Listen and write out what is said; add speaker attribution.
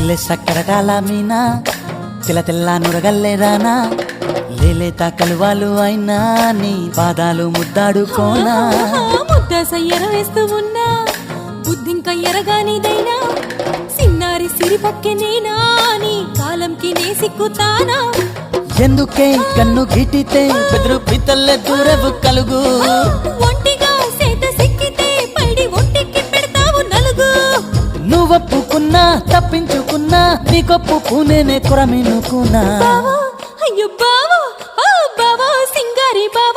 Speaker 1: జిల్లె సక్కరటాల మీనా తెల్ల తెల్ల నురగల్లెరానా లేలేత కలువాలు అయినా నీ పాదాలు ముద్దాడుకోనా
Speaker 2: ముద్దాస ఎరవేస్తూ ఉన్నా బుద్ధింక ఎరగానిదైనా సిన్నారి సిరిపక్కె నేనా నీ కాలంకి నే సిక్కుతానా
Speaker 1: ఎందుకే కన్ను గిటితే బెదురు పితల్లె దూరవు కలుగు
Speaker 2: ఒంటిగా సేత సిక్కితే పైడి ఒంటికి పెడతావు నలుగు
Speaker 1: నువ్వొప్పుకున్నా తప్పించుకున్నా నీకొప్పు పూనేనే కొరమినుకున్నా
Speaker 2: బావో అయ్యో బావో ఓ బావో సింగారి బావో